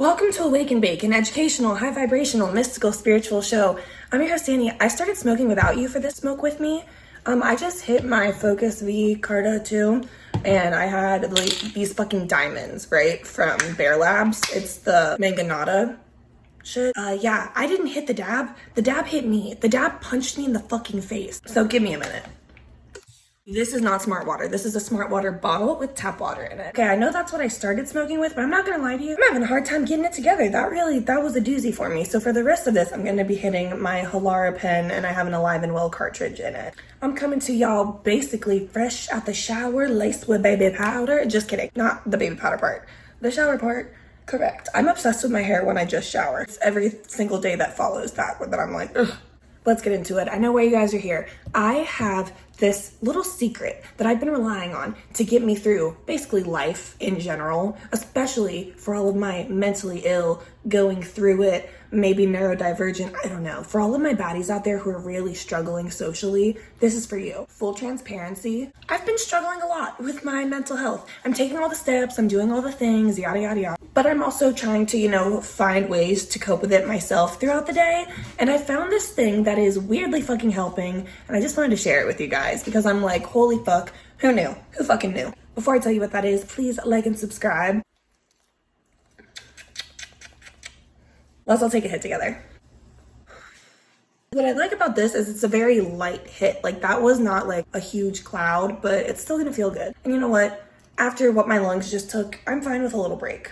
Welcome to Awake and Bake, an educational, high vibrational, mystical, spiritual show. I'm your host, Danny. I started smoking without you for this Smoke With Me. I just hit my Focus V Carta 2, and I had these fucking diamonds, right, from Bear Labs. It's the Manganata shit. Yeah, I didn't hit the dab. The dab hit me. The dab punched me in the fucking face. So give me a minute. This is not Smart Water. This is a Smart Water bottle with tap water in it. Okay, I know that's what I started smoking with, but I'm not gonna lie to you. I'm having a hard time getting it together. That was a doozy for me. So for the rest of this, I'm gonna be hitting my Halara pen, and I have an Alive and Well cartridge in it. I'm coming to y'all basically fresh out the shower, laced with baby powder. Just kidding, not the baby powder part. The shower part. Correct. I'm obsessed with my hair when I just shower. It's every single day that follows that I'm like, ugh. Let's get into it. I know why you guys are here. I have this little secret that I've been relying on to get me through basically life in general, especially for all of my mentally ill, going through it, maybe neurodivergent, I don't know. For all of my baddies out there who are really struggling socially, this is for you. Full transparency. I've been struggling a lot with my mental health. I'm taking all the steps, I'm doing all the things, yada, yada, yada. But I'm also trying to, find ways to cope with it myself throughout the day. And I found this thing that is weirdly fucking helping. And I just wanted to share it with you guys because I'm like, holy fuck, who knew? Who fucking knew? Before I tell you what that is, please like and subscribe. Let's all take a hit together. What I like about this is it's a very light hit. Like, that was not like a huge cloud, but it's still gonna feel good. And you know what? After what my lungs just took, I'm fine with a little break.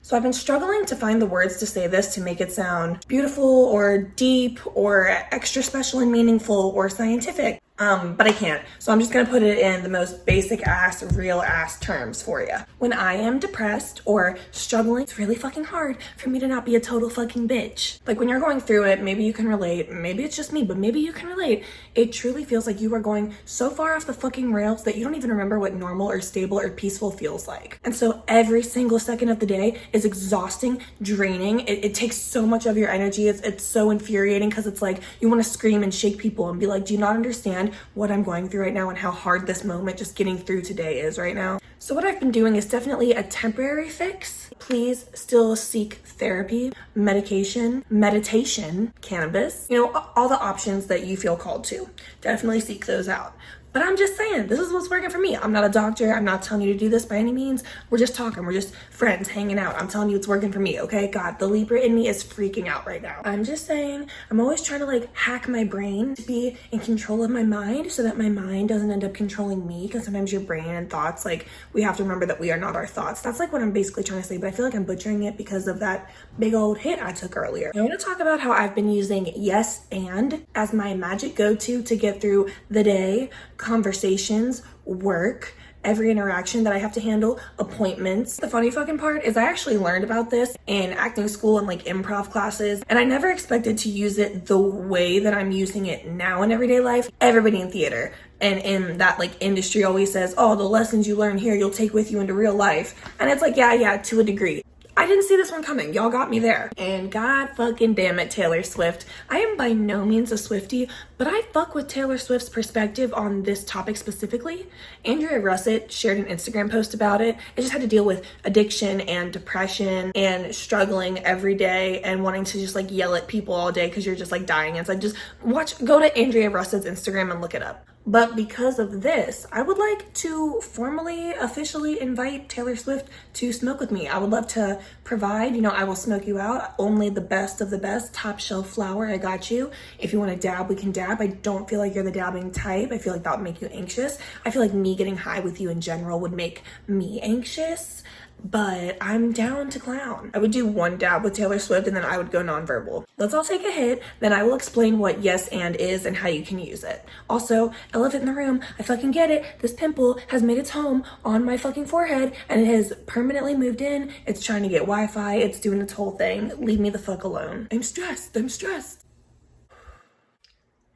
So I've been struggling to find the words to say this to make it sound beautiful or deep or extra special and meaningful or scientific. But I can't. So I'm just gonna put it in the most basic ass, real ass terms for you. When I am depressed or struggling, it's really fucking hard for me to not be a total fucking bitch. Like, when you're going through it, maybe you can relate, maybe it's just me, but maybe you can relate. It truly feels like you are going so far off the fucking rails that you don't even remember what normal or stable or peaceful feels like. And so every single second of the day is exhausting, draining. It takes so much of your energy. It's so infuriating because it's like you want to scream and shake people and be like, do you not understand what I'm going through right now and how hard this moment just getting through today is right now? So what I've been doing is definitely a temporary fix. Please still seek therapy, medication, meditation, cannabis, all the options that you feel called to. Definitely seek those out. But I'm just saying, this is what's working for me. I'm not a doctor. I'm not telling you to do this by any means. We're just talking. We're just friends hanging out. I'm telling you it's working for me, okay? God, the Libra in me is freaking out right now. I'm just saying, I'm always trying to hack my brain to be in control of my mind so that my mind doesn't end up controlling me, because sometimes your brain and thoughts, we have to remember that we are not our thoughts. That's what I'm basically trying to say, but I feel like I'm butchering it because of that big old hit I took earlier. I want to talk about how I've been using yes and as my magic go-to to get through the day, conversations, work, every interaction that I have to handle, appointments. The funny fucking part is I actually learned about this in acting school and improv classes, and I never expected to use it the way that I'm using it now in everyday life. Everybody in theater and in that industry always says, oh, the lessons you learn here you'll take with you into real life. And it's yeah, to a degree. I didn't see this one coming. Y'all got me there. And God fucking damn it, Taylor Swift. I am by no means a Swiftie, but I fuck with Taylor Swift's perspective on this topic specifically. Andrea Russett shared an Instagram post about it. I just had to deal with addiction and depression and struggling every day and wanting to just yell at people all day because you're just dying. It's just go to Andrea Russett's Instagram and look it up. But because of this, I would like to formally, officially invite Taylor Swift to smoke with me. I would love to provide, I will smoke you out. Only the best of the best, top shelf flower, I got you. If you want to dab, we can dab. I don't feel like you're the dabbing type. I feel like that would make you anxious. I feel like me getting high with you in general would make me anxious. But I'm down to clown. I would do one dab with Taylor Swift and then I would go nonverbal. Let's all take a hit, then I will explain what yes and is and how you can use it. Also, elephant in the room, I fucking get it. This pimple has made its home on my fucking forehead and it has permanently moved in. It's trying to get Wi-Fi. It's doing its whole thing. Leave me the fuck alone. I'm stressed.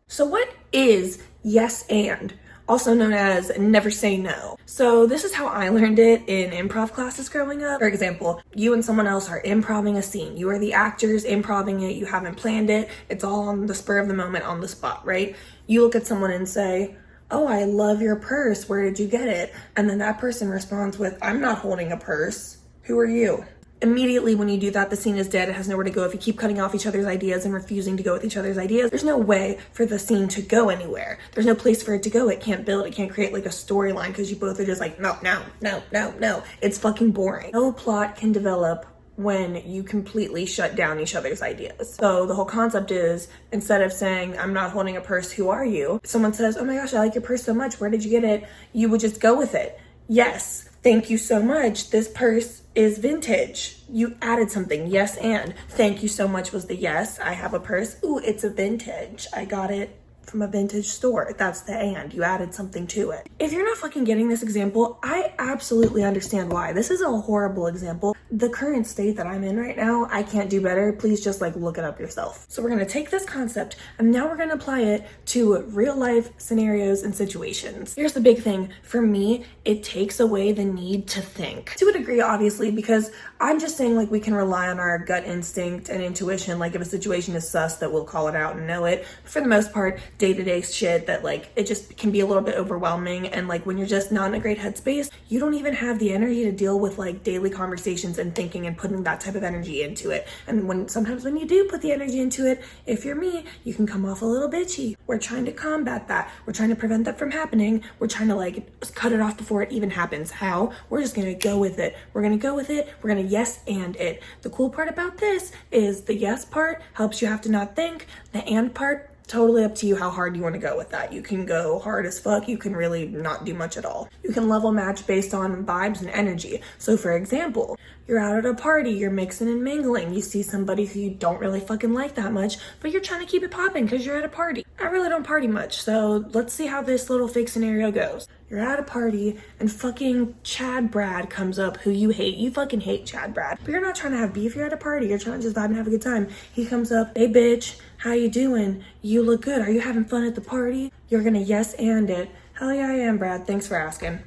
So what is yes and? Also known as never say no. So this is how I learned it in improv classes growing up. For example, you and someone else are improvising a scene. You are the actors improvising it. You haven't planned it. It's all on the spur of the moment, on the spot, right? You look at someone and say, oh, I love your purse. Where did you get it? And then that person responds with, I'm not holding a purse. Who are you? Immediately when you do that, the scene is dead. It has nowhere to go. If you keep cutting off each other's ideas and refusing to go with each other's ideas, there's no way for the scene to go anywhere. There's no place for it to go. It can't build. It can't create like a storyline because you both are just like, no, no, no, no, no. It's fucking boring. No plot can develop when you completely shut down each other's ideas. So the whole concept is, instead of saying, I'm not holding a purse, who are you? If someone says, oh my gosh, I like your purse so much, where did you get it? You would just go with it. Yes, thank you so much. This purse is vintage. You added something. Yes, and thank you so much was the yes. I have a purse. Ooh, it's a vintage. I got it from a vintage store. That's the and. You added something to it. If you're not fucking getting this example, I absolutely understand why. This is a horrible example. The current state that I'm in right now, I can't do better. Please just like look it up yourself. So we're gonna take this concept and now we're gonna apply it to real life scenarios and situations. Here's the big thing. For me, it takes away the need to think. To a degree, obviously, because I'm just saying like we can rely on our gut instinct and intuition. Like if a situation is sus, that we'll call it out and know it. But for the most part, day-to-day shit that like it just can be a little bit overwhelming, and like when you're just not in a great headspace, you don't even have the energy to deal with like daily conversations and thinking and putting that type of energy into it. And sometimes when you do put the energy into it, if you're me, you can come off a little bitchy. We're trying to combat that. We're trying to prevent that from happening. We're trying to like cut it off before it even happens. How? We're just gonna go with it. We're gonna go with it. We're gonna yes and it. The cool part about this is the yes part helps you have to not think. The and part, totally up to you how hard you want to go with that. You can go hard as fuck. You can really not do much at all. You can level match based on vibes and energy. So for example, you're out at a party, you're mixing and mingling. You see somebody who you don't really fucking like that much, but you're trying to keep it popping because you're at a party. I really don't party much, so let's see how this little fake scenario goes. You're at a party and fucking Chad Brad comes up, who you hate. You fucking hate Chad Brad. But you're not trying to have beef. You're at a party. You're trying to just vibe and have a good time. He comes up, hey bitch, how you doing? You look good. Are you having fun at the party? You're gonna yes and it. Hell yeah, I am, Brad. Thanks for asking.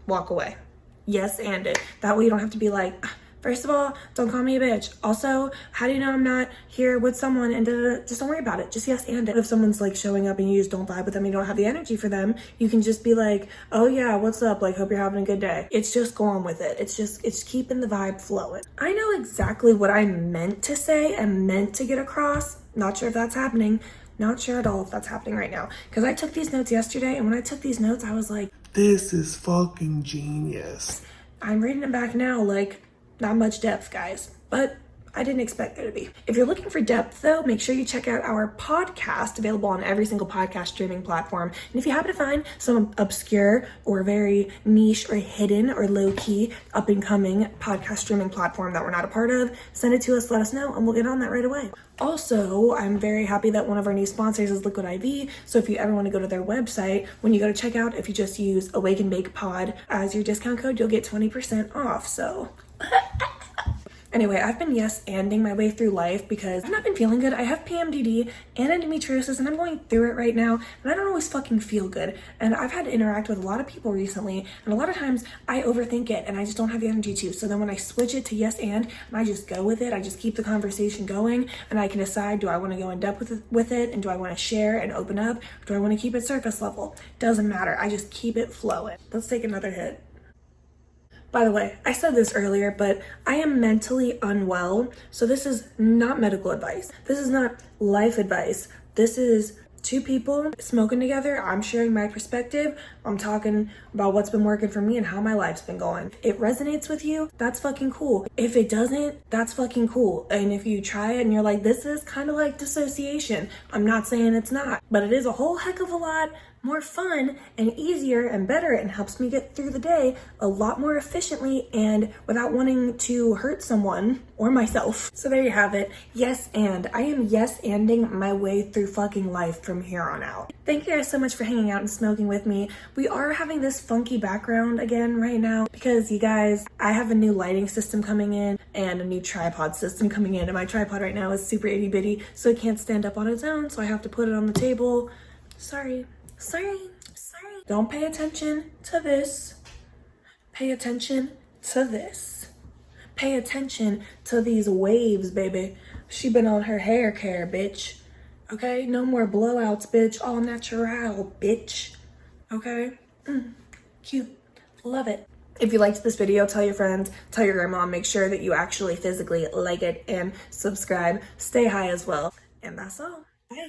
Walk away. Yes and it. That way you don't have to be like, first of all, don't call me a bitch. Also, how do you know I'm not here with someone and just don't worry about it. Just yes and it. If someone's like showing up and you just don't vibe with them, you don't have the energy for them, you can just be like, oh yeah, what's up? Like, hope you're having a good day. It's just going with it. It's keeping the vibe flowing. I know exactly what I meant to say and meant to get across. Not sure if that's happening. Not sure at all if that's happening right now. Because I took these notes yesterday, and when I took these notes, I was like, this is fucking genius. I'm reading them back now, like, not much depth, guys, but I didn't expect there to be. If you're looking for depth, though, make sure you check out our podcast, available on every single podcast streaming platform. And if you happen to find some obscure or very niche or hidden or low-key up-and-coming podcast streaming platform that we're not a part of, send it to us, let us know, and we'll get on that right away. Also, I'm very happy that one of our new sponsors is Liquid IV. So if you ever want to go to their website, when you go to checkout, if you just use Awake and Bake Pod as your discount code, you'll get 20% off. So anyway, I've been yes-anding my way through life because I've not been feeling good. I have PMDD and endometriosis, and I'm going through it right now, and I don't always fucking feel good. And I've had to interact with a lot of people recently, and a lot of times I overthink it, and I just don't have the energy to. So then when I switch it to yes and I just go with it, I just keep the conversation going, and I can decide, do I want to go in depth with it, and do I want to share and open up, or do I want to keep it surface level? Doesn't matter. I just keep it flowing. Let's take another hit. By the way, I said this earlier, but I am mentally unwell, so this is not medical advice. This is not life advice. This is two people smoking together. I'm sharing my perspective. I'm talking about what's been working for me and how my life's been going. If it resonates with you, that's fucking cool. If it doesn't, that's fucking cool. And if you try it and you're like, this is kind of like dissociation, I'm not saying it's not, but it is a whole heck of a lot more fun and easier and better, and helps me get through the day a lot more efficiently and without wanting to hurt someone or myself. So there you have it. Yes, and I am yes-anding my way through fucking life from here on out. Thank you guys so much for hanging out and smoking with me. We are having this funky background again right now because, you guys, I have a new lighting system coming in and a new tripod system coming in, and my tripod right now is super itty bitty, so it can't stand up on its own, so I have to put it on the table. Sorry. Don't pay attention to this. Pay attention to this. Pay attention to these waves, baby. She been on her hair care, bitch. Okay? No more blowouts, bitch. All natural, bitch. Okay? Cute. Love it. If you liked this video, tell your friends, tell your grandma, make sure that you actually physically like it and subscribe. Stay high as well. And that's all. Bye.